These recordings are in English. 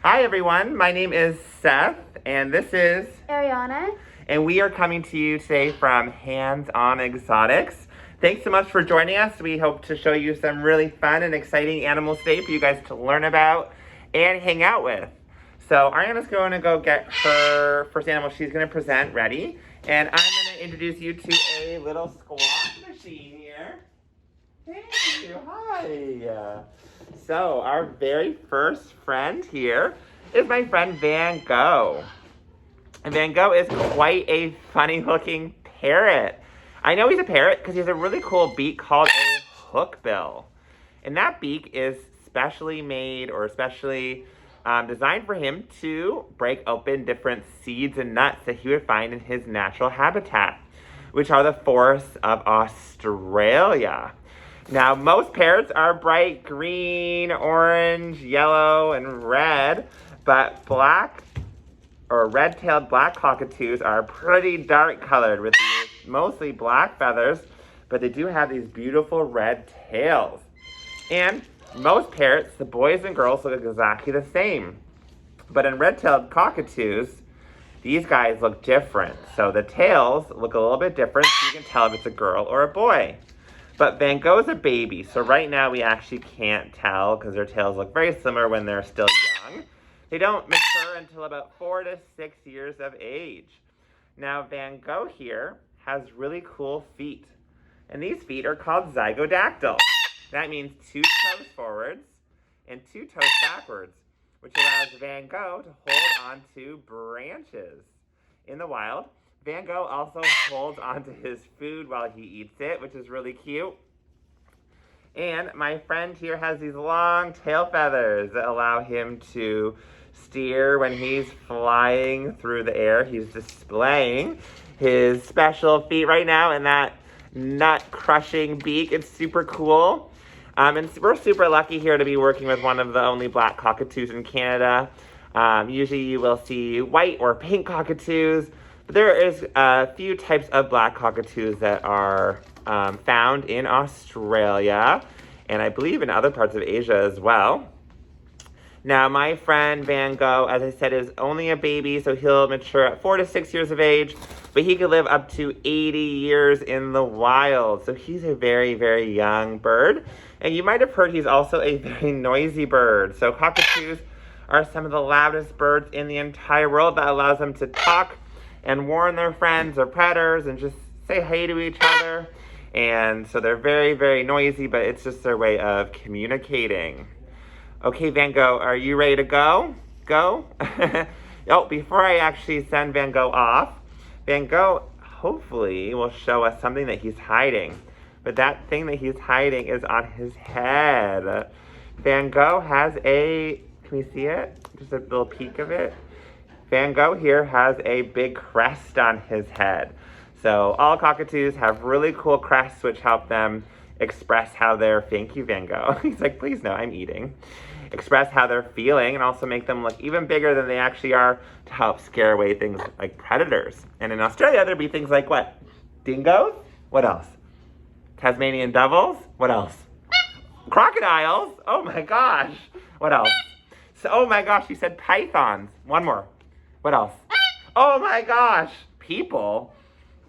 Hi everyone, my name is Seth, and this is Ariana. And we are coming to you today from Hands On Exotics. Thanks so much for joining us. We hope to show you some really fun and exciting animals today for you guys to learn about and hang out with. So Ariana's going to go get her first animal she's going to present ready, and I'm going to introduce you to a little squash machine here. Thank you. Hi. So our very first friend here is my friend Van Gogh. And Van Gogh is quite a funny looking parrot. I know he's a parrot because he has a really cool beak called a hookbill. And that beak is specially made or specially designed for him to break open different seeds and nuts that he would find in his natural habitat, which are the forests of Australia. Now, most parrots are bright green, orange, yellow, and red, but black or red-tailed black cockatoos are pretty dark colored with these mostly black feathers, but they do have these beautiful red tails. And most parrots, the boys and girls, look exactly the same. But in red-tailed cockatoos, these guys look different. So the tails look a little bit different, so you can tell if it's a girl or a boy. But Van Gogh's a baby, so right now we actually can't tell because their tails look very similar when they're still young. They don't mature until about 4 to 6 years of age. Now Van Gogh here has really cool feet, and these feet are called zygodactyl. That means 2 toes forwards and 2 toes backwards, which allows Van Gogh to hold onto branches. In the wild, Van Gogh also holds onto his food while he eats it, which is really cute. And my friend here has these long tail feathers that allow him to steer when he's flying through the air. He's displaying his special feet right now in that nut-crushing beak. It's super cool. And we're super lucky here to be working with one of the only black cockatoos in Canada. Usually you will see white or pink cockatoos, but there is a few types of black cockatoos that are found in Australia, and I believe in other parts of Asia as well. Now, my friend Van Gogh, as I said, is only a baby, so he'll mature at 4 to 6 years of age, but he could live up to 80 years in the wild. So he's a very, very young bird. And you might have heard he's also a very noisy bird. So cockatoos are some of the loudest birds in the entire world. That allows them to talk and warn their friends or predators and just say hey to each other. And so they're very, very noisy, but it's just their way of communicating. Okay, Van Gogh, are you ready to go? Go? Oh, before I actually send Van Gogh off, Van Gogh hopefully will show us something that he's hiding. But that thing that he's hiding is on his head. Van Gogh has a, can we see it? Just a little peek of it. Van Gogh here has a big crest on his head. So all cockatoos have really cool crests which help them express how they're, thank you, Van Gogh. He's like, please no, I'm eating. Express how they're feeling and also make them look even bigger than they actually are to help scare away things like predators. And in Australia, there'd be things like what? Dingoes? What else? Tasmanian devils? What else? Crocodiles? Oh my gosh. What else? So, oh my gosh, you said pythons. One more. What else? Oh my gosh. People?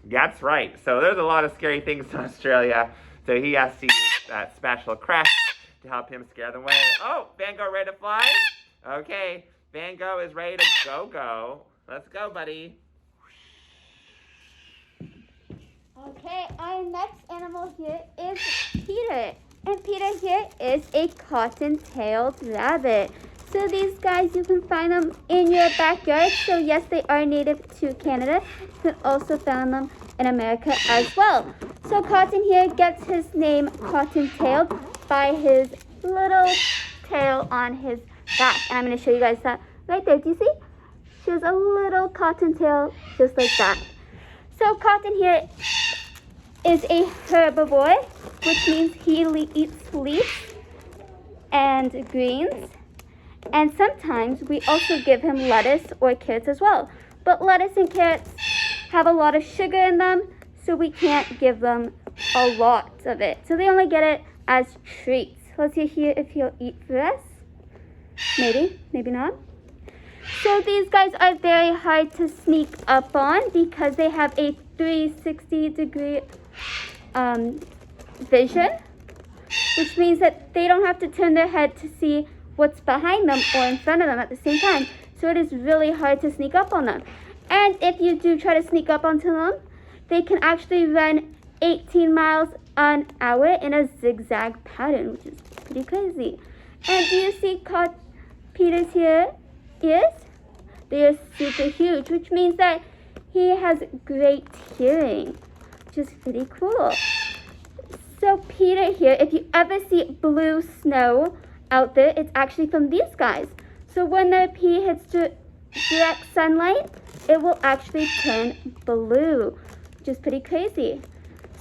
That's right. So there's a lot of scary things in Australia. So he has to use that special crest to help him scare them away. Oh, Van Gogh ready to fly? Okay, Van Gogh is ready to go. Let's go, buddy. Okay, our next animal here is Peter. And Peter here is a cotton-tailed rabbit. So these guys, you can find them in your backyard. So yes, they are native to Canada. You can also find them in America as well. So Cotton here gets his name cotton-tailed by his little tail on his back. And I'm going to show you guys that right there. Do you see? She has a little cotton tail just like that. So Cotton here is a herbivore, which means he eats leaves and greens. And sometimes we also give him lettuce or carrots as well. But lettuce and carrots have a lot of sugar in them, so we can't give them a lot of it. So they only get it as treats. Let's see here if he'll eat for us. Maybe, maybe not. So these guys are very hard to sneak up on because they have a 360-degree vision, which means that they don't have to turn their head to see what's behind them or in front of them at the same time. So it is really hard to sneak up on them. And if you do try to sneak up onto them, they can actually run 18 miles an hour in a zigzag pattern, which is pretty crazy. And do you see Peter's ears? They are super huge, which means that he has great hearing, which is pretty cool. So Peter here, if you ever see blue snow out there, it's actually from these guys. So when the pea hits direct sunlight, it will actually turn blue, which is pretty crazy.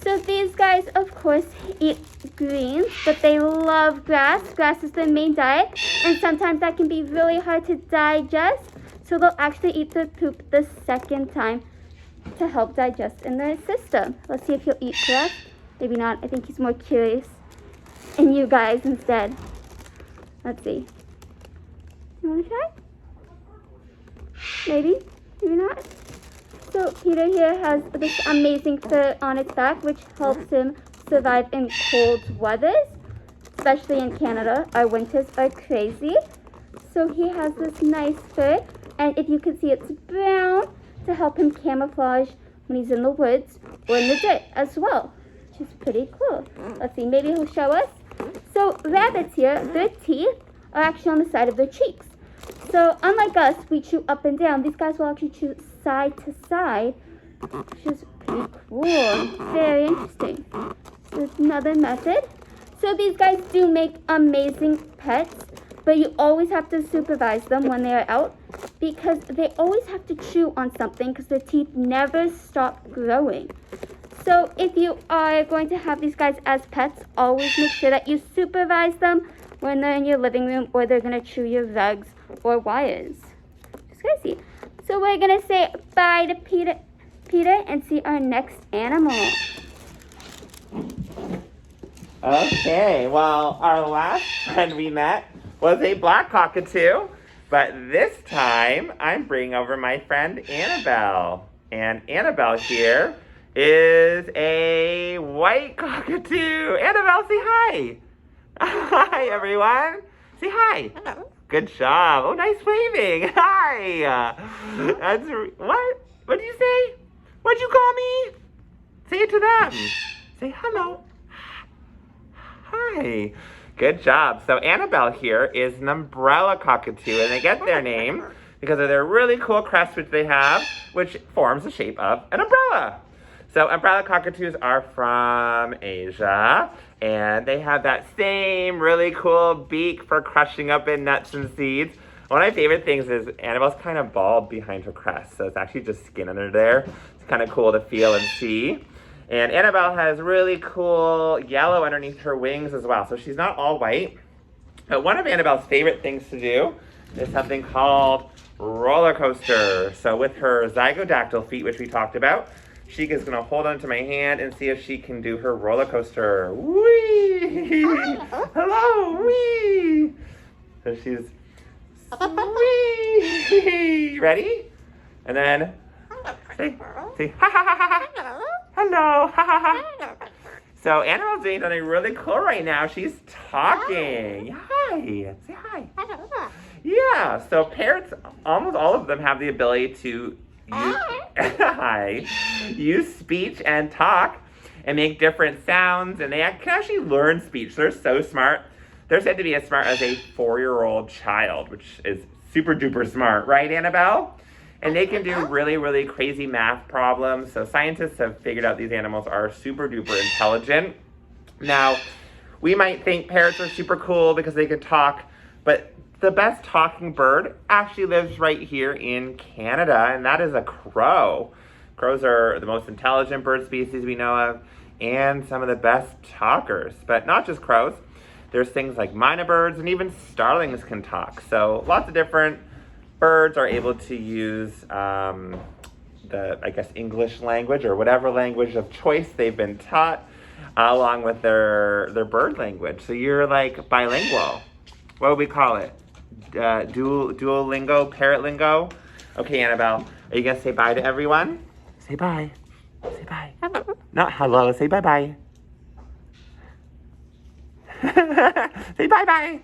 So these guys, of course, eat greens, but they love grass. Grass is their main diet, and sometimes that can be really hard to digest. So they'll actually eat their poop the second time to help digest in their system. Let's see if he'll eat grass. Maybe not. I think he's more curious in you guys instead. Let's see. You want to try? Maybe. Maybe not. So Peter here has this amazing fur on its back, which helps him survive in cold weathers, especially in Canada. Our winters are crazy. So he has this nice fur, and if you can see, it's brown to help him camouflage when he's in the woods or in the dirt as well, which is pretty cool. Let's see, maybe he'll show us. So rabbits here, their teeth are actually on the side of their cheeks. So unlike us, we chew up and down. These guys will actually chew side to side, which is pretty cool. Very interesting. So there's another method. So these guys do make amazing pets, but you always have to supervise them when they are out because they always have to chew on something because their teeth never stop growing. So if you are going to have these guys as pets, always make sure that you supervise them when they're in your living room or they're going to chew your rugs or wires. It's crazy. So we're going to say bye to Peter and see our next animal. Okay, well, our last friend we met was a black cockatoo, but this time I'm bringing over my friend Annabelle. And Annabelle here is a white cockatoo. Annabelle, say hi. Hi, everyone. Say hi. Hello. Good job. Oh, nice waving. Hi. That's what? What did you say? What'd you call me? Say it to them. Say hello. Hi. Good job. So Annabelle here is an umbrella cockatoo, and they get their name because of their really cool crest which they have, which forms the shape of an umbrella. So umbrella cockatoos are from Asia, and they have that same really cool beak for crushing up in nuts and seeds. One of my favorite things is Annabelle's kind of bald behind her crest, so it's actually just skin under there. It's kind of cool to feel and see. And Annabelle has really cool yellow underneath her wings as well, so she's not all white. But one of Annabelle's favorite things to do is something called roller coaster. So with her zygodactyl feet, which we talked about, she is going to hold onto my hand and see if she can do her roller coaster. Whee! Hello! Whee! So she's whee! Ready? And then say ha ha ha ha ha. Hello! Ha ha ha. So Annabelle's doing something really cool right now. She's talking. Hi! Say hi. Yeah, so parrots, almost all of them have the ability to use speech and talk and make different sounds, and they can actually learn speech. They're so smart. They're said to be as smart as a 4-year-old child, which is super duper smart, right, Annabelle? And they can do really, really crazy math problems. So scientists have figured out these animals are super duper intelligent. Now, we might think parrots are super cool because they can talk, but the best talking bird actually lives right here in Canada, and that is a crow. Crows are the most intelligent bird species we know of, and some of the best talkers. But not just crows. There's things like mynah birds, and even starlings can talk. So lots of different birds are able to use English language or whatever language of choice they've been taught, along with their bird language. So you're like bilingual. What would we call it? Duolingo, parrot lingo. Okay, Annabelle, are you gonna say bye to everyone? Say bye. Say bye. Not hello, say bye-bye. Say bye-bye.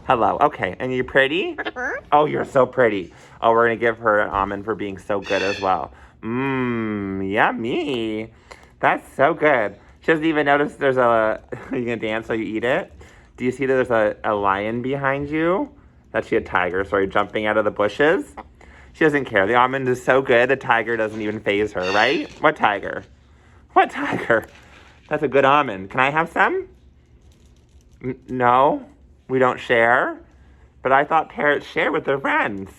Hello. Okay, and you pretty? Oh, you're so pretty. Oh, we're gonna give her an almond for being so good as well. Mmm, yummy. That's so good. She doesn't even notice there's a, are you gonna dance while you eat it? Do you see that there's a lion behind you? That's a tiger, sorry, jumping out of the bushes. She doesn't care. The almond is so good, the tiger doesn't even faze her, right? What tiger? What tiger? That's a good almond. Can I have some? No, we don't share. But I thought parrots share with their friends.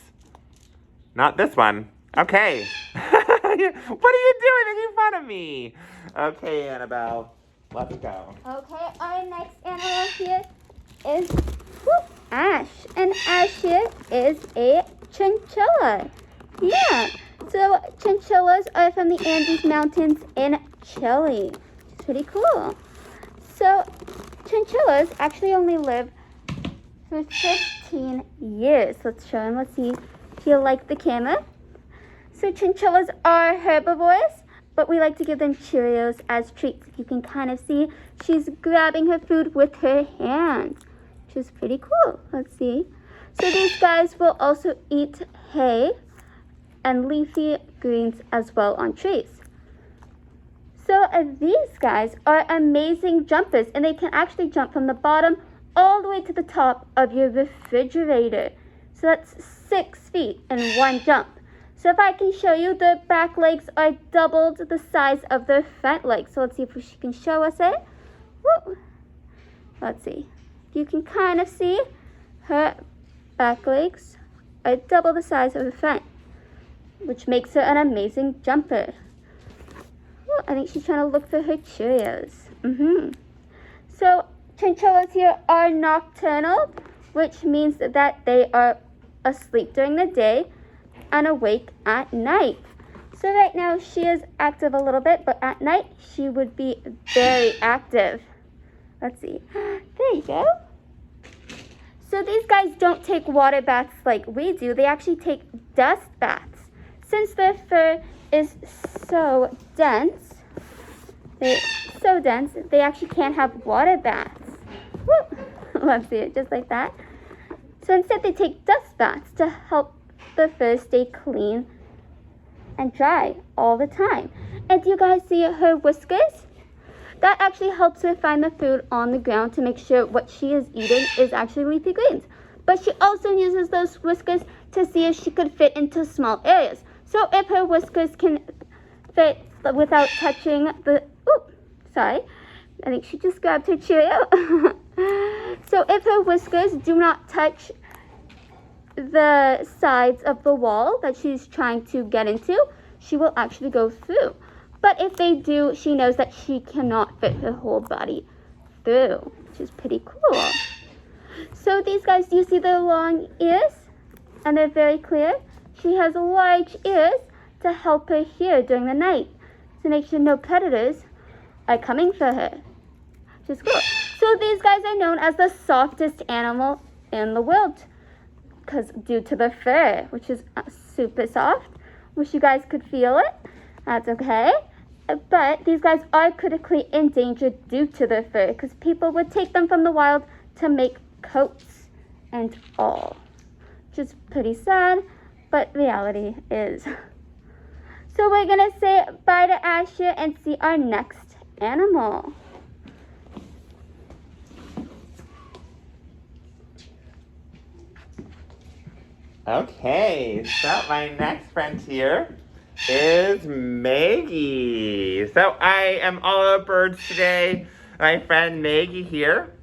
Not this one. Okay. What are you doing? Making fun of me. Okay, Annabelle, let's go. Okay, our next animal here is Ash. And Ash here is a chinchilla. Yeah, so chinchillas are from the Andes Mountains in Chile. It's pretty cool. So chinchillas actually only live for 15 years. Let's show them. Let's see if you like the camera. So chinchillas are herbivores, but we like to give them Cheerios as treats. You can kind of see she's grabbing her food with her hands, which is pretty cool. Let's see. So these guys will also eat hay and leafy greens as well on trees. So these guys are amazing jumpers, and they can actually jump from the bottom all the way to the top of your refrigerator. So that's 6 feet in one jump. So if I can show you, the back legs are doubled the size of their front legs. So let's see if she can show us it. Woo. Let's see. You can kind of see her back legs are double the size of her front, which makes her an amazing jumper. Ooh, I think she's trying to look for her Cheerios. So chinchillas here are nocturnal, which means that they are asleep during the day and awake at night. So right now she is active a little bit, but at night she would be very active. Let's see. There you go. So these guys don't take water baths like we do. They actually take dust baths. Since their fur is so dense, they actually can't have water baths. Woo! Let's see it, just like that. So instead they take dust baths to help the fur stay clean and dry all the time. And do you guys see her whiskers? That actually helps her find the food on the ground to make sure what she is eating is actually leafy greens. But she also uses those whiskers to see if she could fit into small areas. So if her whiskers can fit without touching the, I think she just grabbed her Cheerio. So if her whiskers do not touch the sides of the wall that she's trying to get into, she will actually go through. But if they do, she knows that she cannot fit her whole body through, which is pretty cool. So these guys, do you see their long ears? And they're very clear. She has large ears to help her hear during the night, to make sure no predators are coming for her, which is cool. So these guys are known as the softest animal in the world, because due to the fur, which is super soft. Wish you guys could feel it. That's okay. But these guys are critically endangered due to their fur, because people would take them from the wild to make coats and all, which is pretty sad, but reality is. So we're gonna say bye to Asher and see our next animal. Okay, so my next friend here is Maggie. So I am all about birds today. My friend Maggie here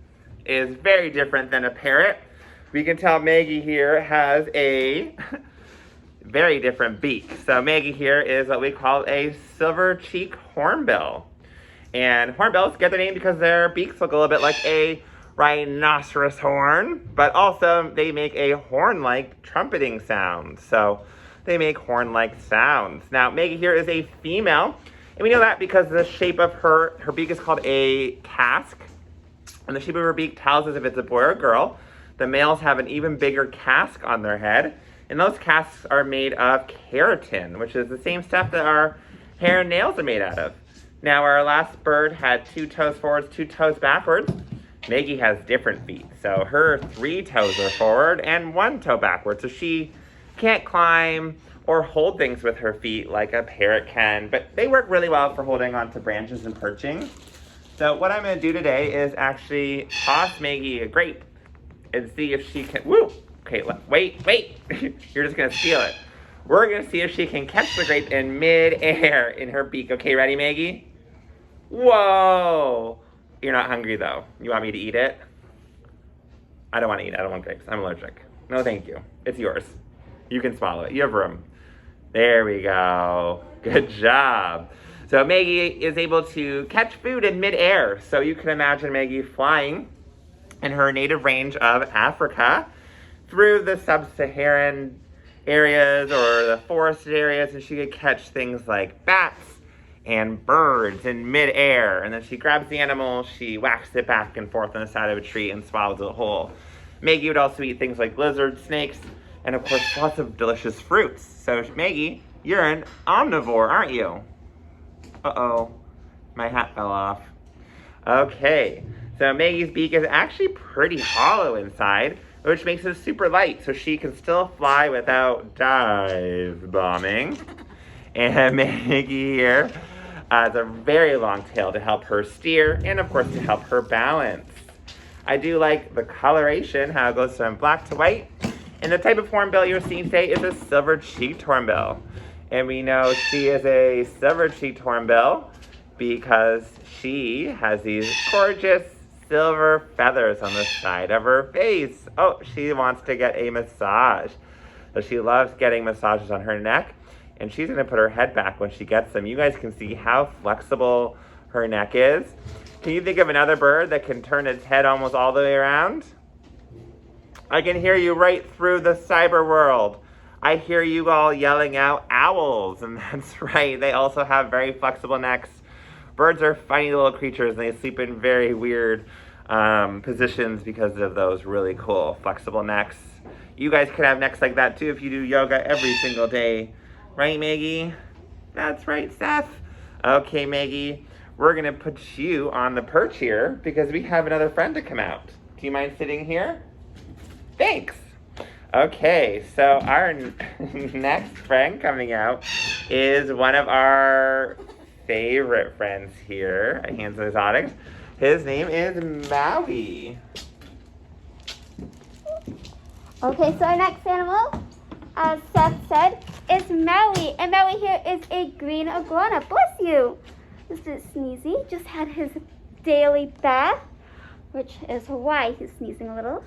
is very different than a parrot. We can tell Maggie here has a very different beak. So Maggie here is what we call a silver cheek hornbill. And hornbills get their name because their beaks look a little bit like a rhinoceros horn, but also they make a horn-like trumpeting sound. So they make horn-like sounds. Now, Maggie here is a female, and we know that because the shape of her beak is called a casque, and the shape of her beak tells us if it's a boy or a girl. The males have an even bigger casque on their head, and those casques are made of keratin, which is the same stuff that our hair and nails are made out of. Now, our last bird had 2 toes forwards, 2 toes backwards. Maggie has different feet, so her 3 toes are forward and 1 toe backwards, so she can't climb or hold things with her feet like a parrot can, but they work really well for holding onto branches and perching. So what I'm going to do today is actually toss Maggie a grape and see if she can, woo! Okay, wait, you're just going to steal it. We're going to see if she can catch the grape in mid-air in her beak. Okay, ready, Maggie? Whoa! You're not hungry, though. You want me to eat it? I don't want to eat it. I don't want grapes. I'm allergic. No, thank you. It's yours. You can swallow it. You have room. There we go. Good job. So Maggie is able to catch food in midair. So you can imagine Maggie flying in her native range of Africa through the sub-Saharan areas or the forested areas, and she could catch things like bats and birds in midair, and then she grabs the animal, she whacks it back and forth on the side of a tree and swallows it whole. Maggie would also eat things like lizards, snakes, and of course lots of delicious fruits. So Maggie, you're an omnivore, aren't you? Uh-oh, my hat fell off. Okay, so Maggie's beak is actually pretty hollow inside, which makes it super light, so she can still fly without dive bombing. And Maggie here has a very long tail to help her steer and, of course, to help her balance. I do like the coloration, how it goes from black to white. And the type of hornbill you're seeing today is a silver-cheeked hornbill. And we know she is a silver-cheeked hornbill because she has these gorgeous silver feathers on the side of her face. Oh, she wants to get a massage. So she loves getting massages on her neck. And she's going to put her head back when she gets them. You guys can see how flexible her neck is. Can you think of another bird that can turn its head almost all the way around? I can hear you right through the cyber world. I hear you all yelling out owls, and that's right. They also have very flexible necks. Birds are funny little creatures, and they sleep in very weird positions because of those really cool flexible necks. You guys could have necks like that too if you do yoga every single day. Right, Maggie? That's right, Seth. Okay, Maggie, we're going to put you on the perch here because we have another friend to come out. Do you mind sitting here? Thanks. Okay, so our next friend coming out is one of our favorite friends here at Hands On Exotics. His name is Maui. Okay, so our next animal, as Seth said, is Maui. And Maui here is a green iguana. Bless you. Mr. Sneezy just had his daily bath, which is why he's sneezing a little.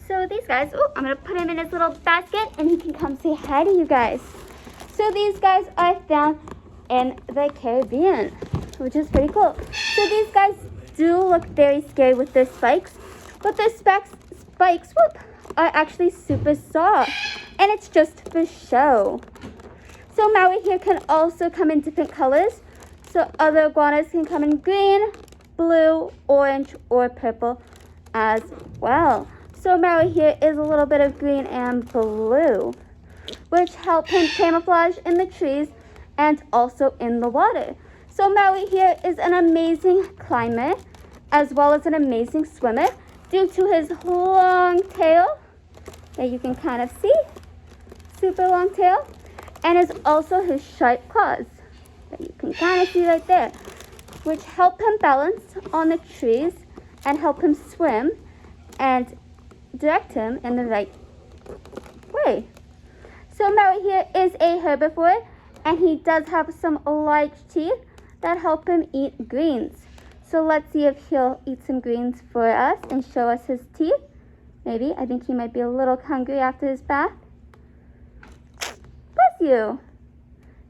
So these guys, I'm going to put him in his little basket and he can come say hi to you guys. So these guys are found in the Caribbean, which is pretty cool. So these guys do look very scary with their spikes, but their spikes, are actually super soft, and it's just for show. So Maui here can also come in different colors. So other iguanas can come in green, blue, orange, or purple as well. So Maui here is a little bit of green and blue, which help him camouflage in the trees and also in the water. So Maui here is an amazing climber as well as an amazing swimmer due to his long tail that you can kind of see, super long tail, and is also his sharp claws that you can kind of see right there, which help him balance on the trees and help him swim and direct him in the right way. So Maui here is a herbivore, and he does have some large teeth that help him eat greens. So let's see if he'll eat some greens for us and show us his teeth. Maybe. I think he might be a little hungry after his bath. Bless you.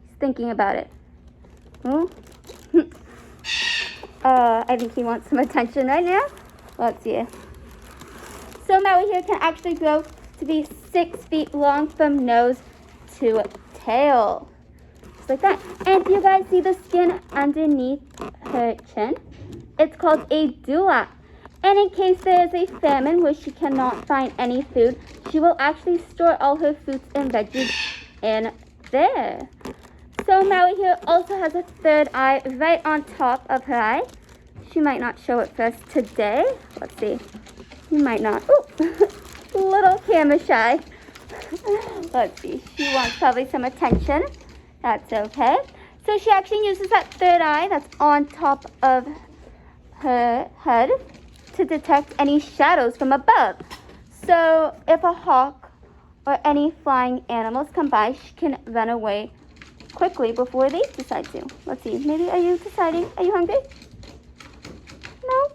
He's thinking about it. I think he wants some attention right now. Let's see. So Maui here can actually grow to be 6 feet long from nose to tail. Just like that. And you guys see the skin underneath her chin? It's called a dewlap. And in case there is a famine where she cannot find any food, she will actually store all her fruits and veggies in there. So Maui here also has a third eye right on top of her eye. She might not show it for us today. Let's see. You might not. Ooh, little camera shy. Let's see. She wants probably some attention. That's okay. So she actually uses that third eye that's on top of her head to detect any shadows from above. So if a hawk or any flying animals come by, she can run away quickly before they decide to. Let's see. Maybe are you deciding? Are you hungry? No?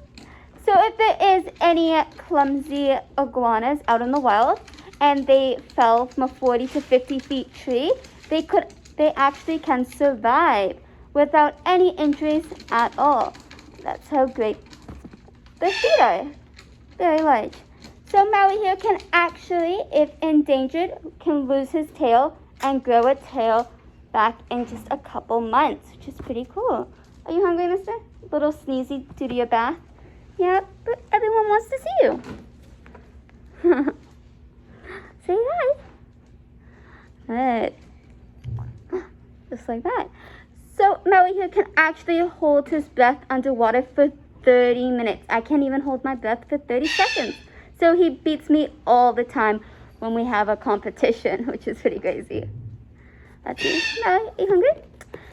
So if there is any clumsy iguanas out in the wild and they fell from a 40 to 50 feet tree, they actually can survive without any injuries at all. That's how great their feet are. Very large. So Maui here can actually, if endangered, can lose his tail and grow a tail back in just a couple months, which is pretty cool. Are you hungry, mister? Little sneezy due to your bath? Yeah, but everyone wants to see you. Say hi. Good. Just like that. So Maui here can actually hold his breath underwater for 30 minutes. I can't even hold my breath for 30 seconds. So he beats me all the time when we have a competition, which is pretty crazy. Let's see. Maui, are you hungry?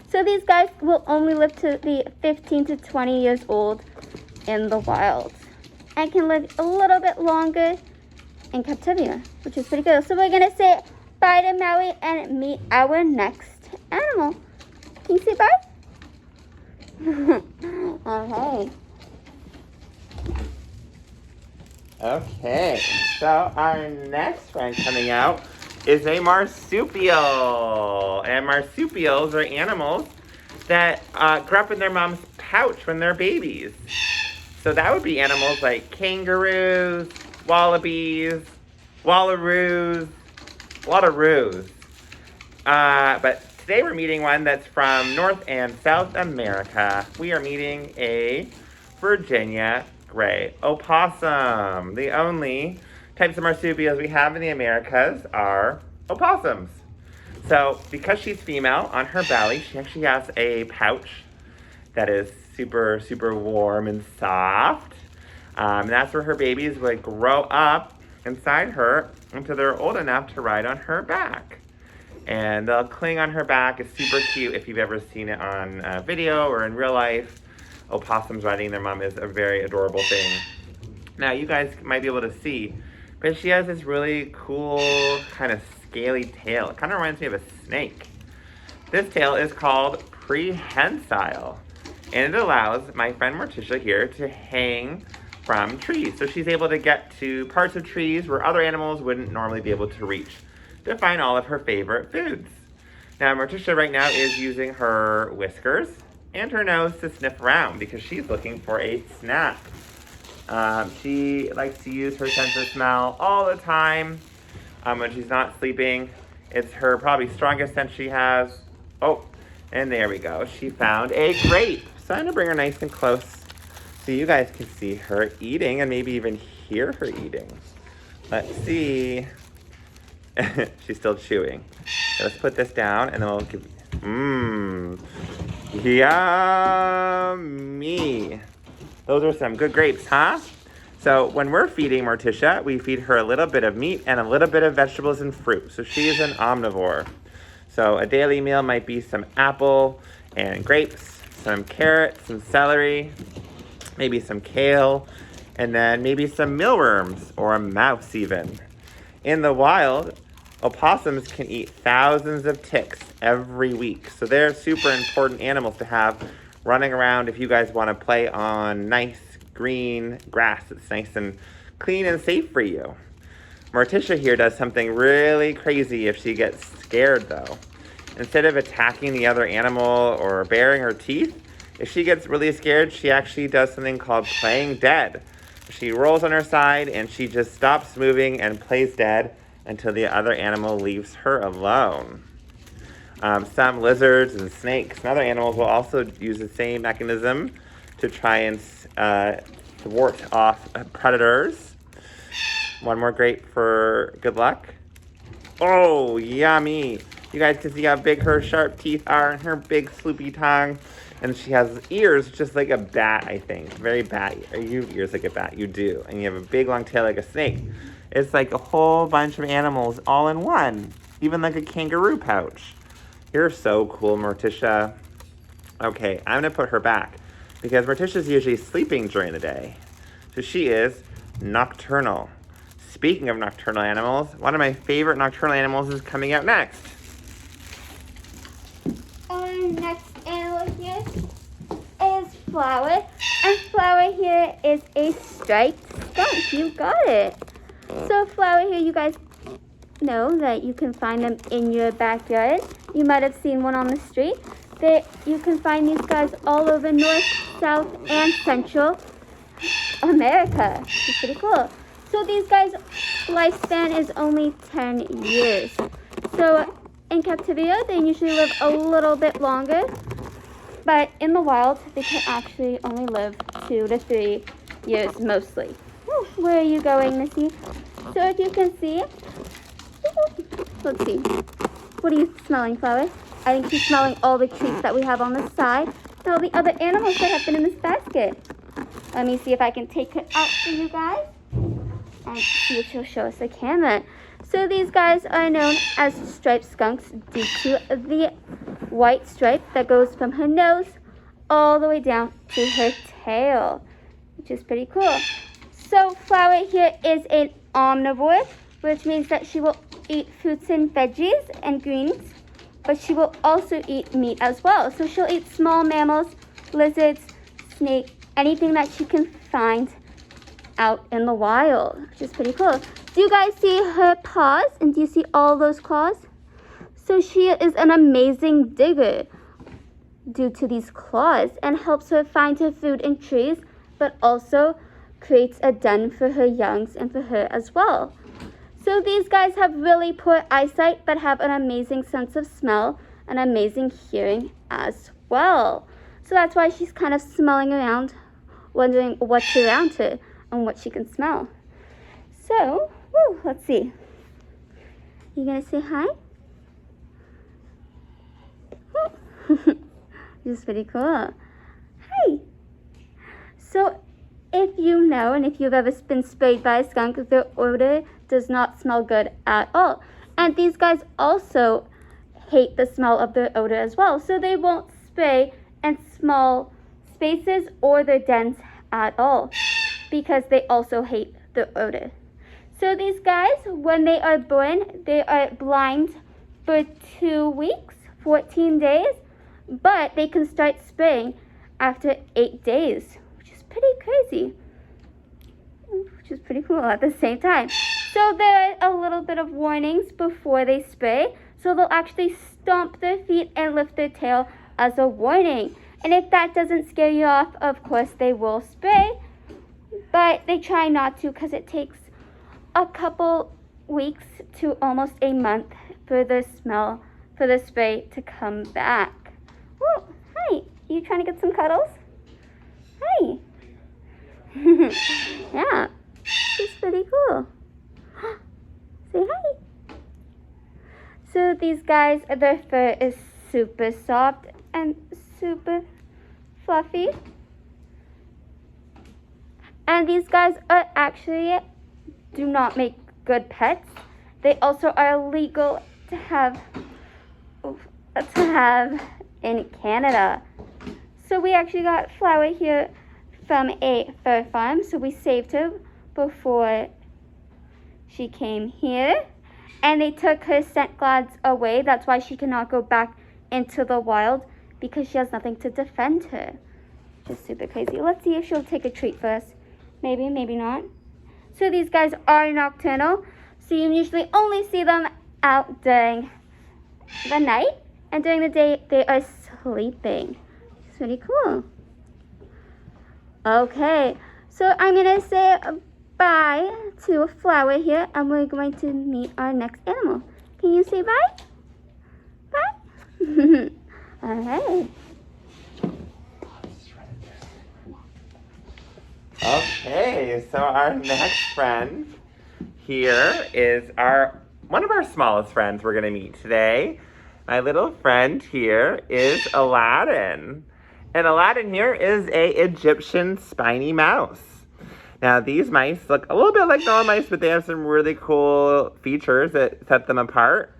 So these guys will only live to be 15 to 20 years old in the wild and can live a little bit longer in captivity, which is pretty good. So we're going to say bye to Maui and meet our next animal. Can you say bye? Okay. Okay, so our next friend coming out is a marsupial. And marsupials are animals that grew up in their mom's pouch when they're babies. So that would be animals like kangaroos, wallabies, wallaroos, a lot of roos. But today we're meeting one that's from North and South America. We are meeting a Virginia gray opossum. The only types of marsupials we have in the Americas are opossums. So because she's female, on her belly, she actually has a pouch that is super, super warm and soft. And that's where her babies would grow up inside her until they're old enough to ride on her back. And they'll cling on her back. It's super cute if you've ever seen it on video or in real life. Opossums riding their mom is a very adorable thing. Now, you guys might be able to see, but she has this really cool kind of scaly tail. It kind of reminds me of a snake. This tail is called prehensile, and it allows my friend Morticia here to hang from trees. So she's able to get to parts of trees where other animals wouldn't normally be able to reach to find all of her favorite foods. Now, Morticia right now is using her whiskers and her nose to sniff around because she's looking for a snack. She likes to use her sense of smell all the time when she's not sleeping. It's her probably strongest sense she has. Oh, and there we go. She found a grape. So I'm gonna bring her nice and close so you guys can see her eating and maybe even hear her eating. Let's see. She's still chewing. So let's put this down and then we'll give. Yummy. Those are some good grapes, huh? So when we're feeding Morticia, we feed her a little bit of meat and a little bit of vegetables and fruit. So she is an omnivore. So a daily meal might be some apple and grapes, some carrots, some celery, maybe some kale, and then maybe some mealworms or a mouse even. In the wild, opossums can eat thousands of ticks every week. So they're super important animals to have running around if you guys want to play on nice green grass that's nice and clean and safe for you. Morticia here does something really crazy if she gets scared though. Instead of attacking the other animal or baring her teeth, if she gets really scared, she actually does something called playing dead. She rolls on her side and she just stops moving and plays dead until the other animal leaves her alone. Some lizards and snakes and other animals will also use the same mechanism to try and thwart off predators. One more grape for good luck. Oh, yummy. You guys can see how big her sharp teeth are and her big sloopy tongue. And she has ears just like a bat, I think. Very bat. You have ears like a bat. You do. And you have a big long tail like a snake. It's like a whole bunch of animals all in one. Even like a kangaroo pouch. You're so cool, Morticia. Okay, I'm going to put her back. Because Morticia's usually sleeping during the day. So she is nocturnal. Speaking of nocturnal animals, one of my favorite nocturnal animals is coming out next. Our next animal here is Flower. And Flower here is a striped skunk. You got it. So Flower here, you guys know that you can find them in your backyard. You might have seen one on the street. You can find these guys all over North, South, and Central America. It's pretty cool. So these guys' lifespan is only 10 years. So in captivity, they usually live a little bit longer. But in the wild, they can actually only live 2 to 3 years mostly. Where are you going, Missy? So if you can see, let's see. What are you smelling, Flower? I think she's smelling all the treats that we have on the side and all the other animals that have been in this basket. Let me see if I can take her out for you guys and see if she'll show us the camera. So these guys are known as striped skunks due to the white stripe that goes from her nose all the way down to her tail, which is pretty cool. So Flower here is an omnivore, which means that she will eat fruits and veggies and greens, but she will also eat meat as well. So she'll eat small mammals, lizards, snakes, anything that she can find out in the wild, which is pretty cool. Do you guys see her paws? And do you see all those claws? So she is an amazing digger due to these claws and helps her find her food in trees, but also creates a den for her youngs and for her as well. So these guys have really poor eyesight, but have an amazing sense of smell and amazing hearing as well. So that's why she's kind of smelling around, wondering what's around her and what she can smell. So, let's see. You gonna say hi? This is pretty cool. Hi. So, if you know, and if you've ever been sprayed by a skunk, their odor does not smell good at all. And these guys also hate the smell of their odor as well. So they won't spray in small spaces or their dens at all because they also hate the odor. So these guys, when they are born, they are blind for 2 weeks, 14 days, but they can start spraying after 8 days, which is pretty crazy, which is pretty cool at the same time. So there are a little bit of warnings before they spray. So they'll actually stomp their feet and lift their tail as a warning. And if that doesn't scare you off, of course they will spray, but they try not to because it takes a couple weeks to almost a month for the spray to come back. Oh, hi. You trying to get some cuddles? Hi. Yeah, it's pretty cool. Say hi. So these guys, their fur is super soft and super fluffy. And these guys are actually do not make good pets. They also are illegal to have in Canada. So we actually got Flower here from a fur farm. So we saved her before she came here. And they took her scent glands away. That's why she cannot go back into the wild because she has nothing to defend her. Just super crazy. Let's see if she'll take a treat for us. Maybe, maybe not. So these guys are nocturnal. So you usually only see them out during the night. And during the day, they are sleeping. It's pretty cool. Okay, so I'm going to say bye to a Flower here. And we're going to meet our next animal. Can you say bye? Bye? All right. Okay, so our next friend here is one of our smallest friends we're gonna meet today. My little friend here is Aladdin. And Aladdin here is a Egyptian spiny mouse. Now these mice look a little bit like normal mice, but they have some really cool features that set them apart.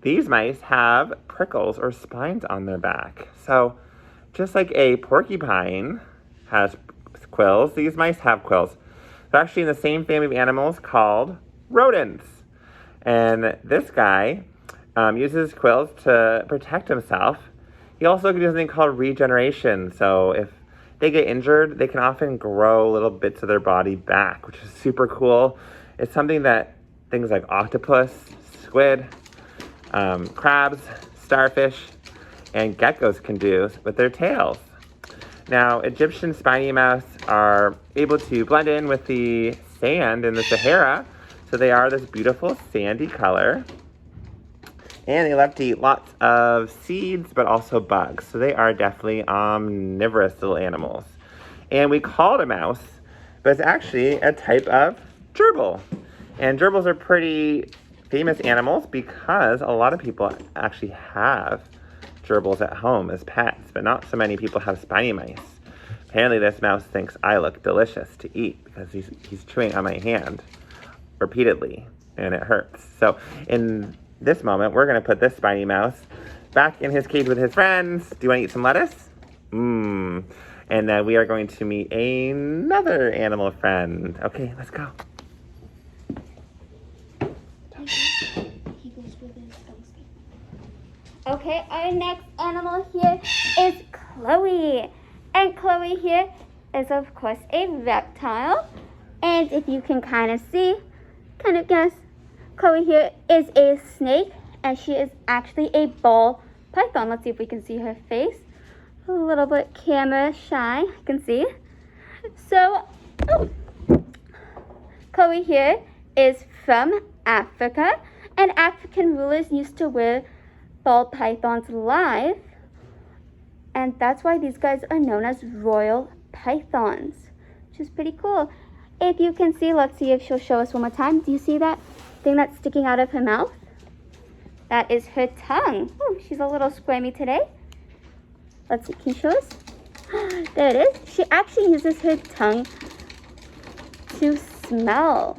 These mice have prickles or spines on their back. So just like a porcupine has quills, these mice have quills. They're actually in the same family of animals called rodents. And this guy uses quills to protect himself. He also can do something called regeneration. So if they get injured, they can often grow little bits of their body back, which is super cool. It's something that things like octopus, squid, crabs, starfish, and geckos can do with their tails. Now, Egyptian spiny mouse are able to blend in with the sand in the Sahara, so they are this beautiful sandy color. And they love to eat lots of seeds, but also bugs. So they are definitely omnivorous little animals. And we call it a mouse, but it's actually a type of gerbil. And gerbils are pretty famous animals because a lot of people actually have gerbils at home as pets, but not so many people have spiny mice. Apparently this mouse thinks I look delicious to eat because he's chewing on my hand repeatedly, and it hurts. So in this moment, we're gonna put this spiny mouse back in his cage with his friends. Do you wanna eat some lettuce? And then we are going to meet another animal friend. Okay, let's go. Okay, our next animal here is Chloe. And Chloe here is, of course, a reptile. And if you can kind of guess, Chloe here is a snake, and she is actually a ball python. Let's see if we can see her face. A little bit camera shy, I can see. So, Chloe here is from Africa, and African rulers used to wear ball pythons live, and that's why these guys are known as royal pythons, which is pretty cool. If you can see, let's see if she'll show us one more time. Do you see that thing that's sticking out of her mouth? That is her tongue. Oh, she's a little squirmy today. Let's see, can you show us? There it is. She actually uses her tongue to smell.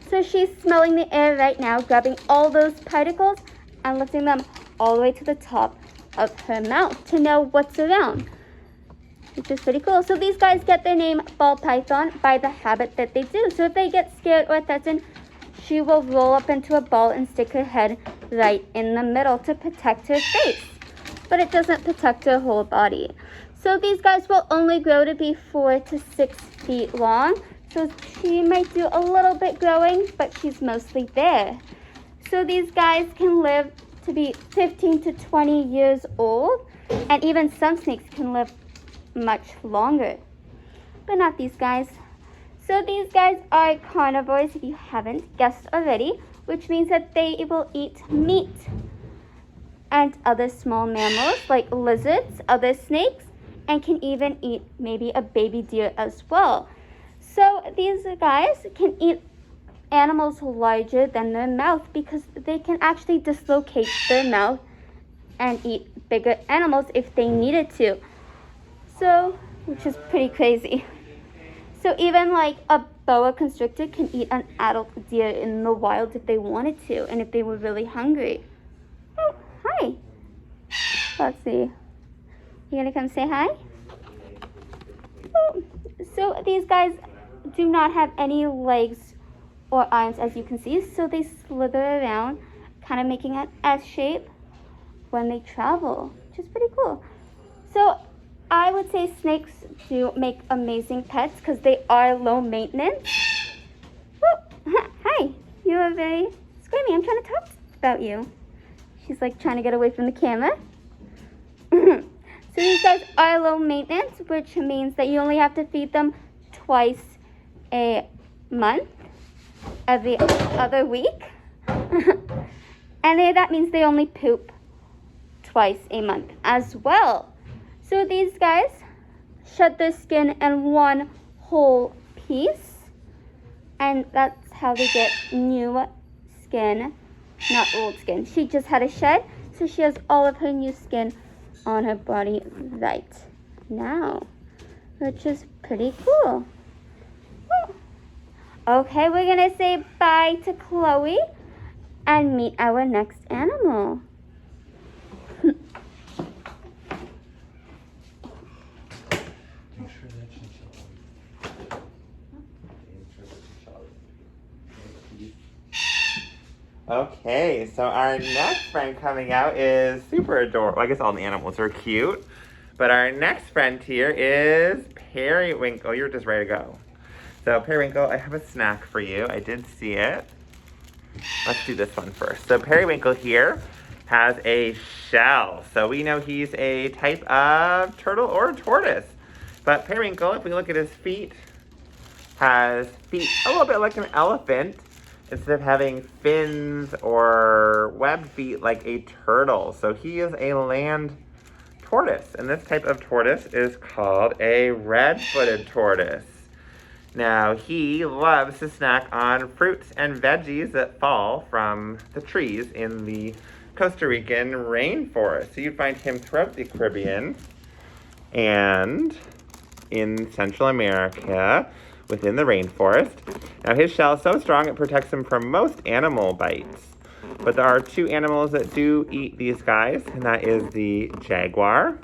So she's smelling the air right now, grabbing all those particles and lifting them all the way to the top of her mouth to know what's around, which is pretty cool. So these guys get their name ball python by the habit that they do. So if they get scared or threatened, she will roll up into a ball and stick her head right in the middle to protect her face. But it doesn't protect her whole body. So these guys will only grow to be 4 to 6 feet long. So she might do a little bit growing, but she's mostly there. So these guys can live to be 15 to 20 years old, and even some snakes can live much longer, but not these guys. So these guys are carnivores, if you haven't guessed already, which means that they will eat meat and other small mammals like lizards, other snakes, and can even eat maybe a baby deer as well. So these guys can eat animals larger than their mouth because they can actually dislocate their mouth and eat bigger animals if they needed to. So, which is pretty crazy. So even like a boa constrictor can eat an adult deer in the wild if they wanted to, and if they were really hungry. Oh, hi. Let's see. You gonna come say hi? Oh, so these guys do not have any legs or arms, as you can see, so they slither around, kind of making an S shape when they travel, which is pretty cool. So I would say snakes do make amazing pets because they are low maintenance. Oh, hi, you are very squirmy. I'm trying to talk about you. She's like trying to get away from the camera. So these guys are low maintenance, which means that you only have to feed them twice a month, every other week. And that means they only poop twice a month as well. So these guys shed their skin in one whole piece. And that's how they get new skin, not old skin. She just had a shed, so she has all of her new skin on her body right now, which is pretty cool. Okay, we're gonna say bye to Chloe and meet our next animal. Okay, so our next friend coming out is super adorable. I guess all the animals are cute. But our next friend here is Periwinkle. You're just ready to go. So Periwinkle, I have a snack for you. I did see it. Let's do this one first. So Periwinkle here has a shell. So we know he's a type of turtle or tortoise. But Periwinkle, if we look at his feet, has feet a little bit like an elephant, instead of having fins or webbed feet like a turtle. So he is a land tortoise. And this type of tortoise is called a red-footed tortoise. Now, he loves to snack on fruits and veggies that fall from the trees in the Costa Rican rainforest. So you find him throughout the Caribbean and in Central America, within the rainforest. Now his shell is so strong it protects him from most animal bites. But there are two animals that do eat these guys, and that is the jaguar.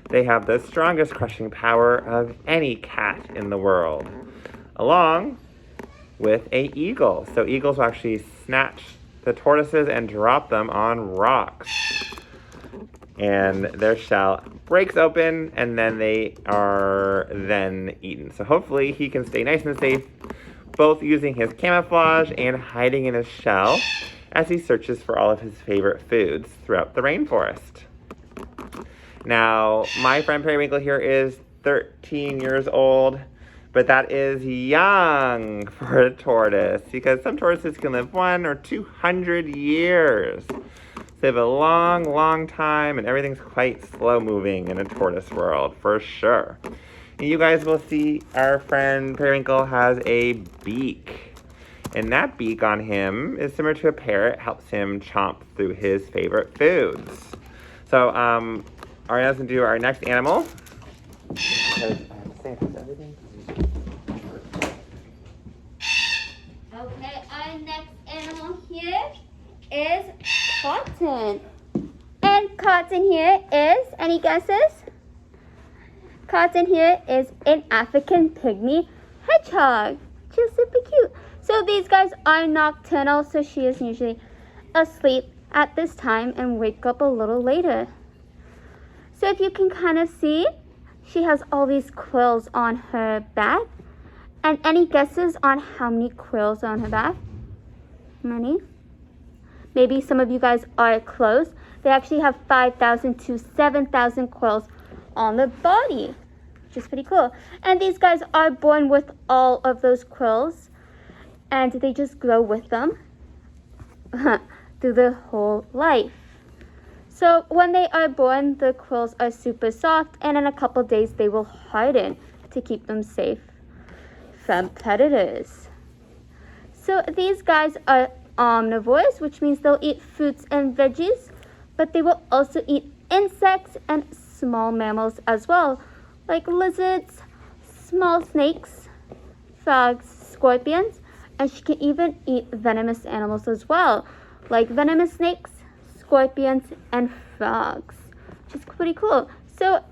They have the strongest crushing power of any cat in the world, along with a eagle. So eagles will actually snatch the tortoises and drop them on rocks. And their shell breaks open, and then they are then eaten. So hopefully he can stay nice and safe, both using his camouflage and hiding in his shell as he searches for all of his favorite foods throughout the rainforest. Now, my friend Periwinkle here is 13 years old, but that is young for a tortoise, because some tortoises can live 100 or 200 years. They have a long, long time, and everything's quite slow moving in a tortoise world, for sure. And you guys will see our friend Periwinkle has a beak. And that beak on him is similar to a parrot, helps him chomp through his favorite foods. So, Ariana's gonna do our next animal. Okay, our next animal here is Cotton. And Cotton here is, any guesses? Cotton here is an African pygmy hedgehog. She's super cute. So these guys are nocturnal, so she is usually asleep at this time and wake up a little later. So if you can kind of see, she has all these quills on her back. And any guesses on how many quills on her back? Many? Maybe some of you guys are close. They actually have 5,000 to 7,000 quills on the body, which is pretty cool. And these guys are born with all of those quills, and they just grow with them through their whole life. So when they are born, the quills are super soft, and in a couple days they will harden to keep them safe from predators. So these guys are omnivores, which means they'll eat fruits and veggies, but they will also eat insects and small mammals as well, like lizards, small snakes, frogs, scorpions, and she can even eat venomous animals as well, like venomous snakes, scorpions, and frogs, which is pretty cool. So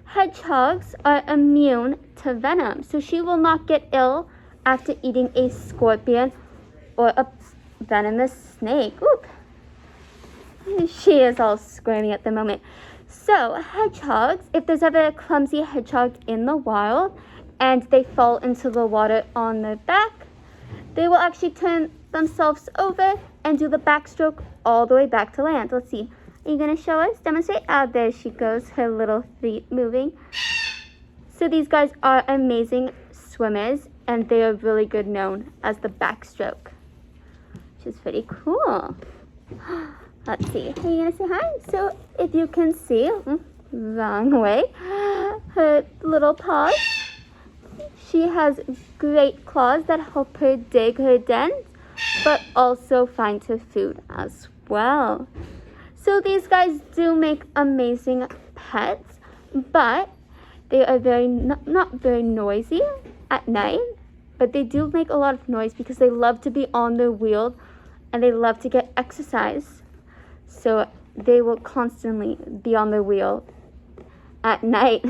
hedgehogs are immune to venom, so she will not get ill after eating a scorpion or a venomous snake. Oop. She is all squirmy at the moment. So hedgehogs, if there's ever a clumsy hedgehog in the wild and they fall into the water on their back, they will actually turn themselves over and do the backstroke all the way back to land. Let's see. Are you going to show us? Demonstrate? Ah, there she goes, her little feet moving. So these guys are amazing swimmers, and they are really good known as the backstroke, which is pretty cool. Let's see. Are you going to say hi? So if you can see, wrong way, her little paws, She has great claws that help her dig her dens, but also find her food as well. So these guys do make amazing pets, but they are not very noisy at night, but they do make a lot of noise because they love to be on their wheel and they love to get exercise. So they will constantly be on their wheel at night.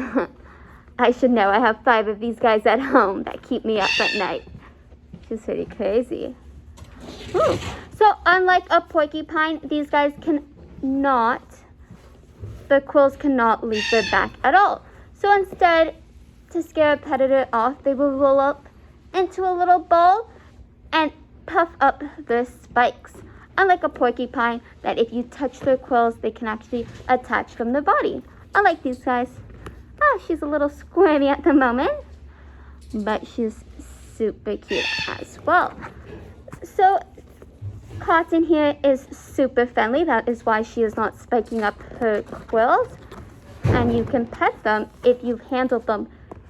I should know. I have 5 of these guys at home that keep me up at night. Which is pretty crazy. Ooh. So unlike a porcupine, these guys the quills cannot leave their back at all. So instead, to scare a predator off, they will roll up into a little ball and puff up their spikes. Unlike a porcupine, that if you touch their quills, they can actually attach from their body. Unlike these guys. She's a little squirmy at the moment, but she's super cute as well. So Cotton here is super friendly. That is why she is not spiking up her quills. And you can pet them if you've handled them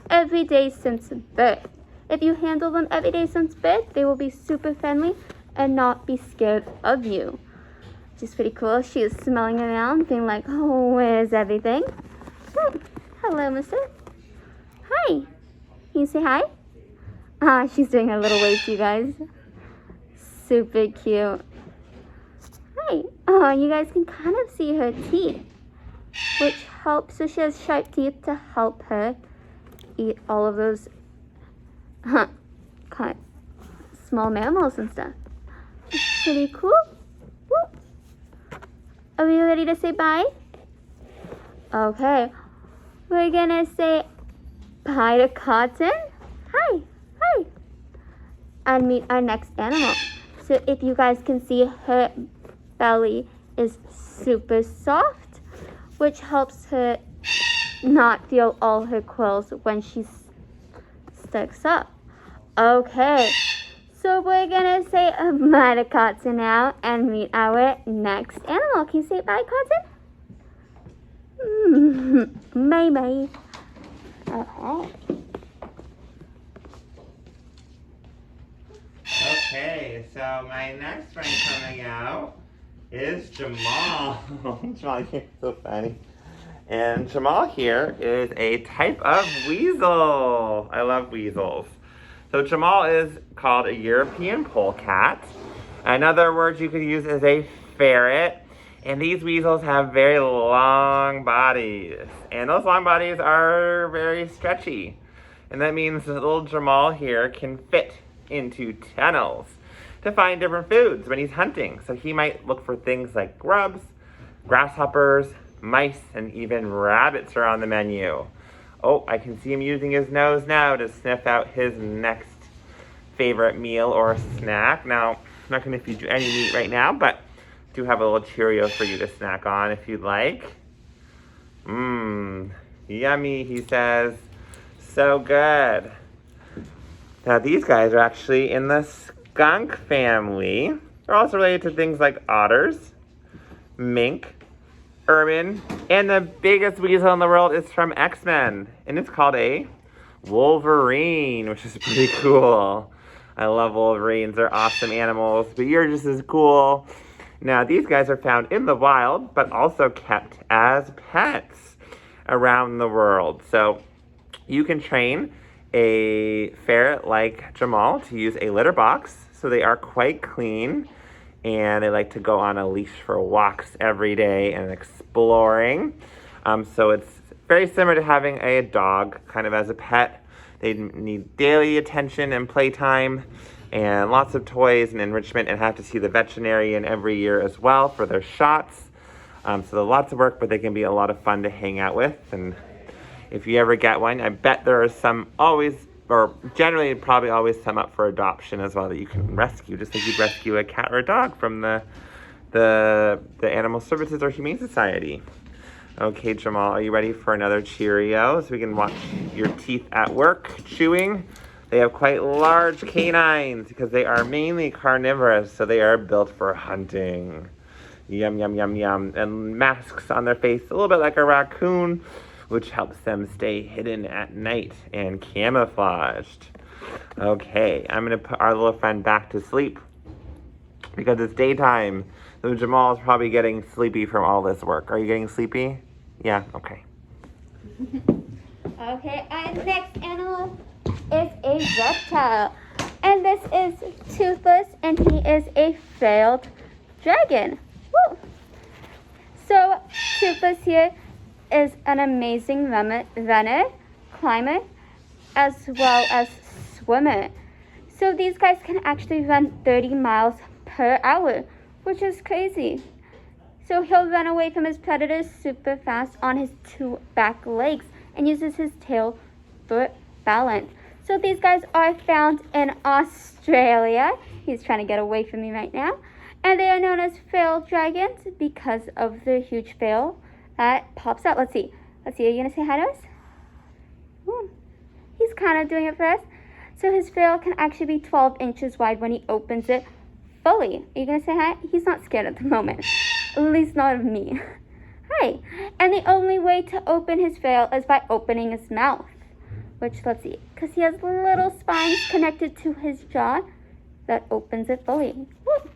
every day since birth. If you handle them every day since birth, they will be super friendly and not be scared of you. Which is pretty cool. She is smelling around, being like, oh, where's everything? Hello, mister. Hi. Can you say hi? She's doing her little wave to you guys. Super cute. Hi. Oh, you guys can kind of see her teeth, which helps. So she has sharp teeth to help her eat all of those small mammals and stuff. It's pretty cool. Woo. Are we ready to say bye? Okay. We're gonna say bye to Cotton. Hi. Hi. And meet our next animal. So if you guys can see, her belly is super soft, which helps her not feel all her quills when she sticks up. Okay, so we're gonna say bye to Cotton now and meet our next animal. Can you say bye, Cotton? Bye bye. Okay. Okay, so my next friend coming out is Jamal. Jamal, you're so funny. And Jamal here is a type of weasel. I love weasels. So Jamal is called a European polecat. Another word you could use is a ferret. And these weasels have very long bodies. And those long bodies are very stretchy. And that means that little Jamal here can fit into tunnels to find different foods when he's hunting. So he might look for things like grubs, grasshoppers, mice, and even rabbits are on the menu. Oh, I can see him using his nose now to sniff out his next favorite meal or snack. Now, I'm not going to feed you any meat right now, but I do have a little Cheerio for you to snack on if you'd like. Yummy, he says. So good. Now, these guys are actually in the skunk family. They're also related to things like otters, mink, ermine, and the biggest weasel in the world is from X-Men, and it's called a Wolverine, which is pretty cool. I love Wolverines. They're awesome animals, but you're just as cool. Now, these guys are found in the wild, but also kept as pets around the world. So you can train a ferret like Jamal to use a litter box. So they are quite clean, and they like to go on a leash for walks every day and exploring. So it's very similar to having a dog kind of as a pet. They need daily attention and playtime and lots of toys and enrichment, and have to see the veterinarian every year as well for their shots. So they're lots of work, but they can be a lot of fun to hang out with. And if you ever get one, I bet there are some always, or generally probably always some up for adoption as well that you can rescue, just like you'd rescue a cat or a dog from the Animal Services or Humane Society. Okay, Jamal, are you ready for another Cheerio so we can watch your teeth at work chewing? They have quite large canines because they are mainly carnivorous, so they are built for hunting. Yum, yum, yum, yum. And masks on their face, a little bit like a raccoon, which helps them stay hidden at night and camouflaged. Okay, I'm gonna put our little friend back to sleep because it's daytime. So Jamal's probably getting sleepy from all this work. Are you getting sleepy? Yeah, okay. Okay, our next animal is a reptile. And this is Toothless, and he is a failed dragon. Woo! So Toothless here is an amazing runner, climber, as well as swimmer. So these guys can actually run 30 miles per hour, which is crazy. So he'll run away from his predators super fast on his 2 back legs and uses his tail for balance. So these guys are found in Australia. He's trying to get away from me right now. And they are known as failed dragons because of their huge fail that pops out. Let's see. Are you going to say hi to us? He's kind of doing it for us. So his fail can actually be 12 inches wide when he opens it fully. Are you going to say hi? He's not scared at the moment. At least not of me. Hi. And the only way to open his fail is by opening his mouth. Which, let's see, because he has little spines connected to his jaw that opens it fully. Woo.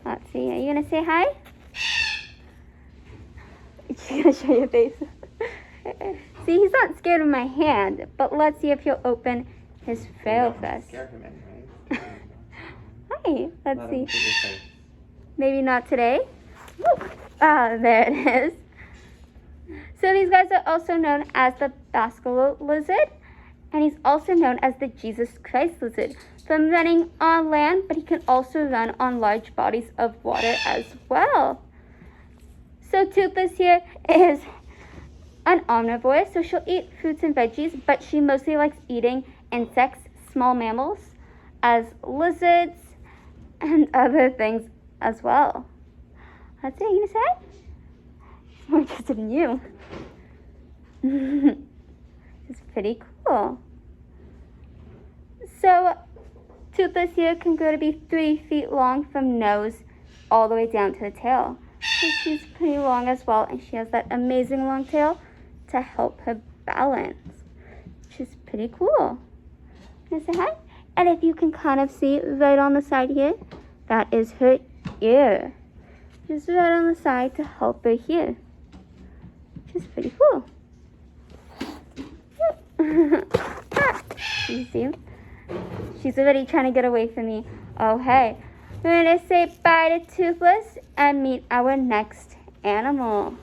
Let's see, are you going to say hi? You're going to show your face. See, he's not scared of my hand, but let's see if he'll open his fail first. Scare him anyway. Hi, let's see. Maybe not today. Woo. Ah, there it is. So these guys are also known as the basilisk lizard, and he's also known as the Jesus Christ lizard from running on land, but he can also run on large bodies of water as well. So Toothless here is an omnivore, so she'll eat fruits and veggies, but she mostly likes eating insects, small mammals, as lizards, and other things as well. That's it, you gonna say? I'm more interested in you. It's pretty cool. So Toothless here can grow to be 3 feet long from nose all the way down to the tail. So she's pretty long as well, and she has that amazing long tail to help her balance, which is pretty cool. Can I say hi? And if you can kind of see right on the side here, that is her ear. Just right on the side to help her hear, which is pretty cool. You see? She's already trying to get away from me. Oh, hey. We're going to say bye to Toothless and meet our next animal.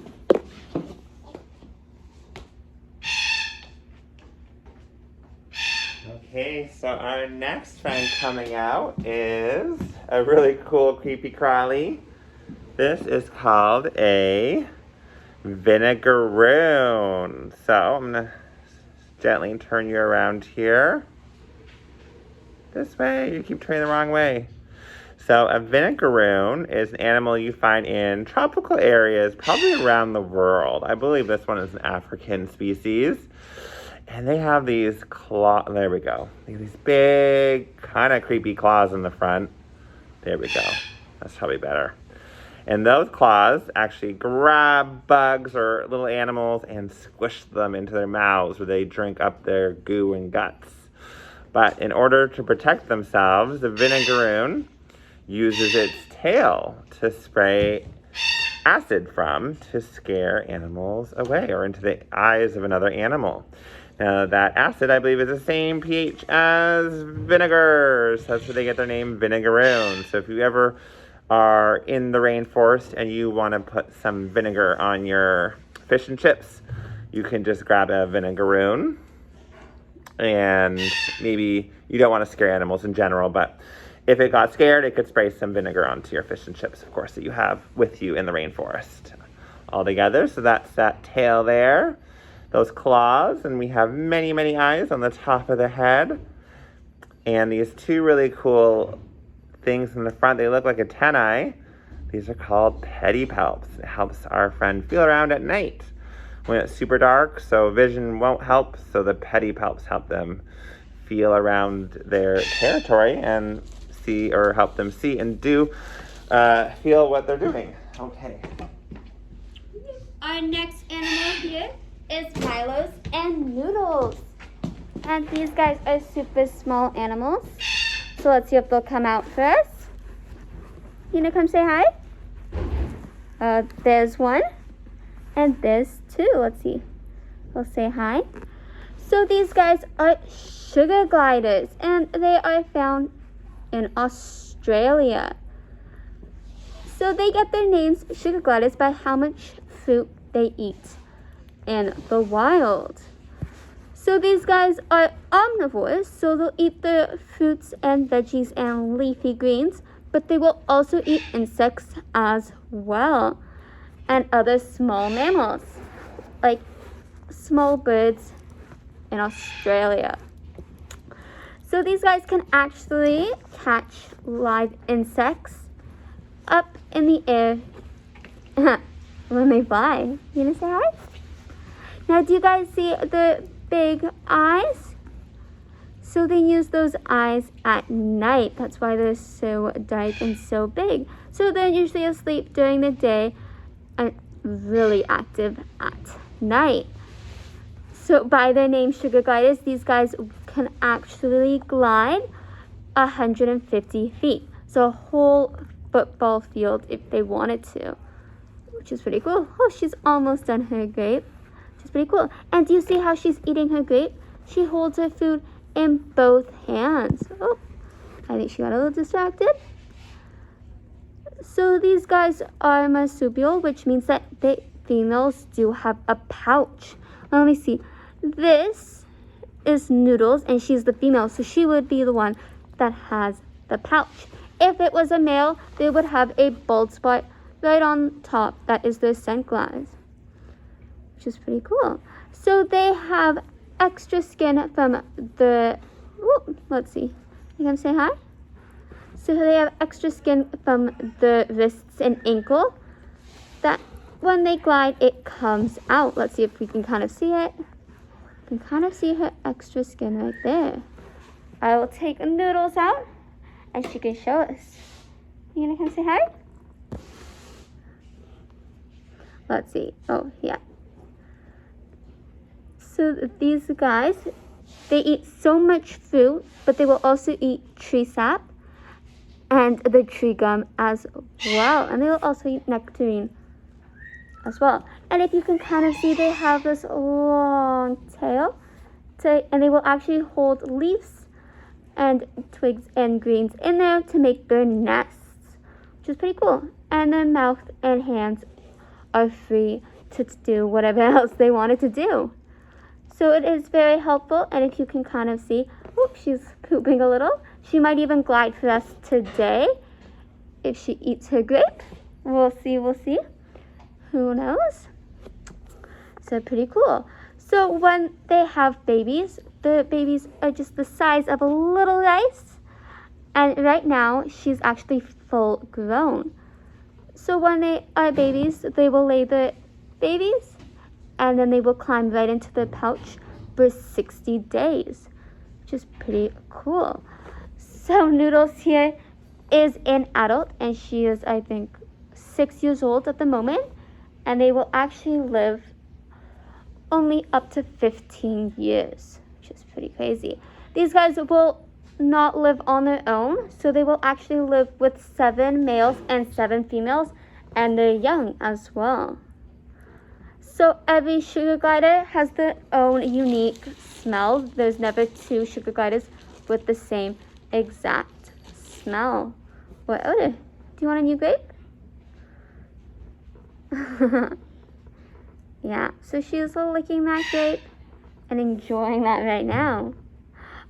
Okay, so our next friend coming out is a really cool creepy crawly. This is called a vinegaroon. So I'm going to gently turn you around here. This way, you keep turning the wrong way. So a vinegaroon is an animal you find in tropical areas, probably around the world. I believe this one is an African species. And they have these claws, there we go. They have these big, kind of creepy claws in the front. There we go. That's probably better. And those claws actually grab bugs or little animals and squish them into their mouths where they drink up their goo and guts. But in order to protect themselves, the vinegaroon uses its tail to spray acid from to scare animals away or into the eyes of another animal. Now, that acid, I believe, is the same pH as vinegar. So that's where they get their name, vinegaroon. So if you ever are in the rainforest and you want to put some vinegar on your fish and chips, you can just grab a vinegaroon. And maybe you don't want to scare animals in general, but if it got scared, it could spray some vinegar onto your fish and chips, of course, that you have with you in the rainforest all together. So that's that tail there, those claws, and we have many, many eyes on the top of the head. And these 2 really cool things in the front, they look like antennae. These are called pedipalps. It helps our friend feel around at night when it's super dark, so vision won't help, so the pedipalps help them feel around their territory and see, or help them see and do feel what they're doing. Okay. Our next animal here is Milo's and Noodles. And these guys are super small animals. So let's see if they'll come out first. You gonna come say hi? There's one. And there's two. Let's see. We'll say hi. So these guys are sugar gliders. And they are found in Australia. So they get their names sugar gliders by how much fruit they eat in the wild. So these guys are omnivores, so they'll eat the fruits and veggies and leafy greens, but they will also eat insects as well, and other small mammals, like small birds in Australia. So these guys can actually catch live insects up in the air when they fly. You gonna say hi? Now, do you guys see the big eyes? So they use those eyes at night. That's why they're so dark and so big. So they're usually asleep during the day and really active at night. So by their name sugar gliders, these guys can actually glide 150 feet. So a whole football field if they wanted to, which is pretty cool. Oh, she's almost done her grape. It's pretty cool. And do you see how she's eating her grape? She holds her food in both hands. Oh, I think she got a little distracted. So these guys are marsupial, which means that the females do have a pouch. Now, let me see. This is Noodles, and she's the female, so she would be the one that has the pouch. If it was a male, they would have a bald spot right on top. That is their scent glands, which is pretty cool. So they have extra skin from the, let's see, you can say hi? So they have extra skin from the wrists and ankle that when they glide, it comes out. Let's see if we can kind of see it. You can kind of see her extra skin right there. I will take Noodles out and she can show us. You gonna come say hi? Let's see. Oh, yeah. So these guys, they eat so much fruit, but they will also eat tree sap and the tree gum as well. And they will also eat nectarine as well. And if you can kind of see, they have this long tail, and they will actually hold leaves and twigs and greens in there to make their nests, which is pretty cool. And their mouth and hands are free to do whatever else they wanted to do. So it is very helpful, and if you can kind of see, whoops, she's pooping a little. She might even glide for us today if she eats her grape. We'll see. Who knows? So pretty cool. So when they have babies, the babies are just the size of a little rice. And right now, she's actually full grown. So when they are babies, they will lay the babies and then they will climb right into the pouch for 60 days, which is pretty cool. So Noodles here is an adult, and she is, I think, 6 years old at the moment, and they will actually live only up to 15 years, which is pretty crazy. These guys will not live on their own, so they will actually live with 7 males and 7 females, and they're young as well. So every sugar glider has their own unique smell. There's never 2 sugar gliders with the same exact smell or odor. Do you want a new grape? Yeah, so she's licking that grape and enjoying that right now.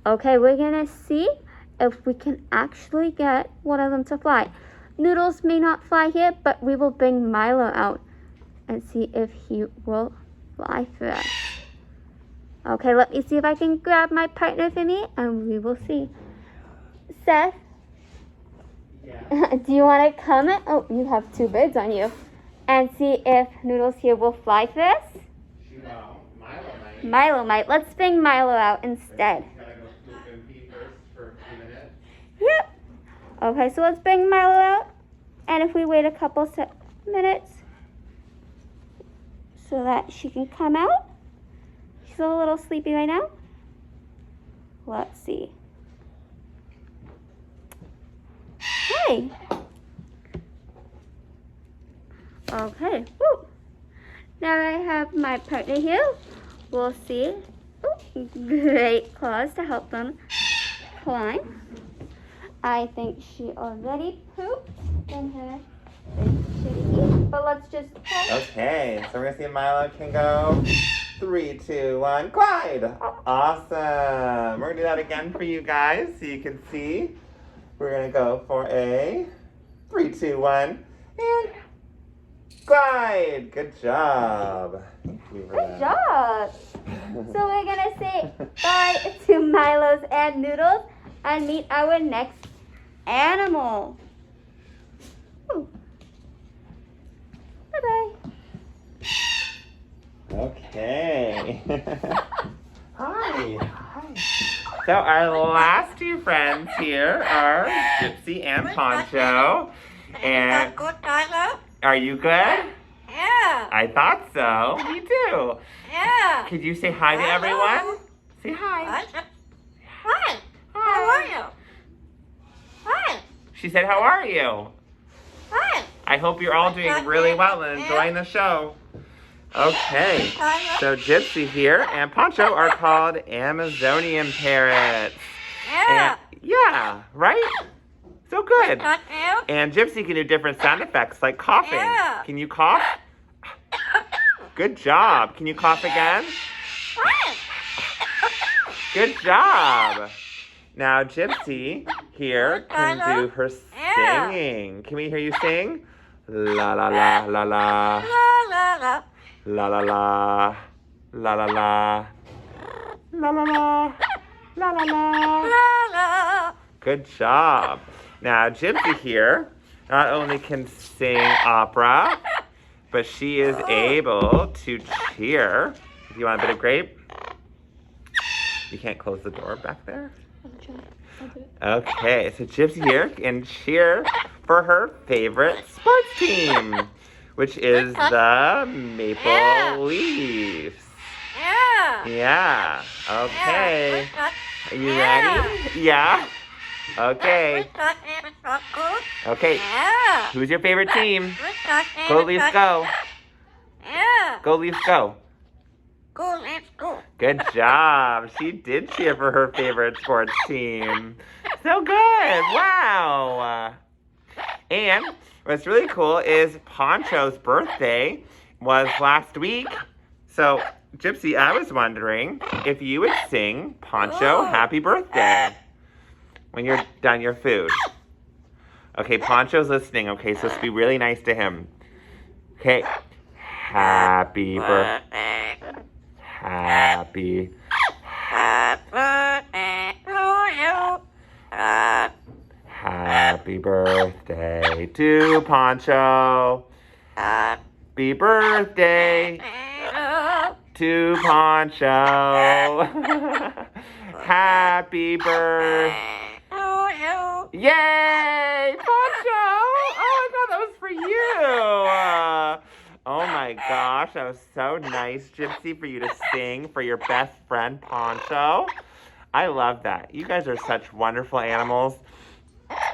Okay, we're gonna see if we can actually get one of them to fly. Noodles may not fly here, but we will bring Milo out and see if he will fly for us. Okay, let me see if I can grab my partner for me, and we will see. Seth? Yeah. Do you want to come? Oh, you have 2 birds on you. And see if Noodles here will fly for us? No, Milo might. Milo might. Let's bring Milo out instead. He's gotta go poop and pee first for a few minutes. Yep. Okay, so let's bring Milo out. And if we wait a couple minutes so that she can come out. still a little sleepy right now? Let's see. Hey. Okay. Woo. Now I have my partner here. We'll see. Ooh, great claws to help them climb. I think she already pooped in her shitty. But let's just Okay, so we're gonna see if Milo can go 3, 2, 1, glide. Awesome. We're gonna do that again for you guys so you can see. We're gonna go for a 3, 2, 1, and glide. Good job. Thank you for Good that. job. So we're gonna say bye to Milo's and Noodles and meet our next animal. Ooh. Bye-bye. Okay. Hi. Hi. So our last two friends here are Gypsy and Poncho. And Good, Tyler? are you good? Yeah. I thought so. Me too. Yeah. Could you say hi to everyone? Say hi. Hi. How are you? Hi. She said, how are you? Hi. I hope you're all doing really well and enjoying the show. Okay. Tyler? So Gypsy here and Poncho are called Amazonian parrots. Yeah. And, yeah, right? So good. Got you? And Gypsy can do different sound effects like coughing. Yeah. Can you cough? Good job. Can you cough again? Hi. Good job. Now Gypsy here can do her Yeah. singing. Can we hear you sing? La la la la la. La la la. La la la. La la la. La la la. La la la. La la. Good job. Now, Gypsy here not only can sing opera, but she is able to cheer. Do you want a bit of grape? You can't close the door back there? Okay, so Gypsy here can cheer for her favorite sports team, which is the Maple Leafs. Yeah. Yeah, okay. Yeah. Are you ready? Yeah? Okay. Okay. Yeah. Who's your favorite team? Go Leafs, go. Yeah. Go Leafs, go. Go, let's go. Good job. She did cheer for her favorite sports team. So good. Wow. And what's really cool is Poncho's birthday was last week. So, Gypsy, I was wondering if you would sing Poncho happy birthday when you're done your food. Okay, Poncho's listening, okay, so let's be really nice to him. Okay. Happy birthday. Happy. Birthday to you. Happy birthday to Poncho. Happy birthday to Poncho. Happy birthday. To you. Yay! Poncho! Oh my god, that was for you! Oh my gosh, that was so nice, Gypsy, for you to sing for your best friend, Poncho. I love that. You guys are such wonderful animals.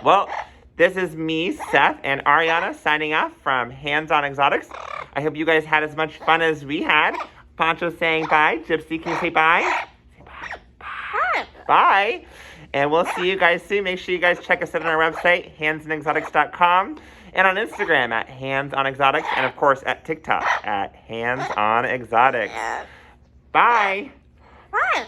Well, this is me, Seth, and Ariana signing off from Hands on Exotics. I hope you guys had as much fun as we had. Poncho saying bye. Gypsy, can you say bye? Say bye. Bye. Bye. And we'll see you guys soon. Make sure you guys check us out on our website, handsonexotics.com, and on Instagram at handsonexotics, and of course at TikTok at handsonexotics. Bye. Bye.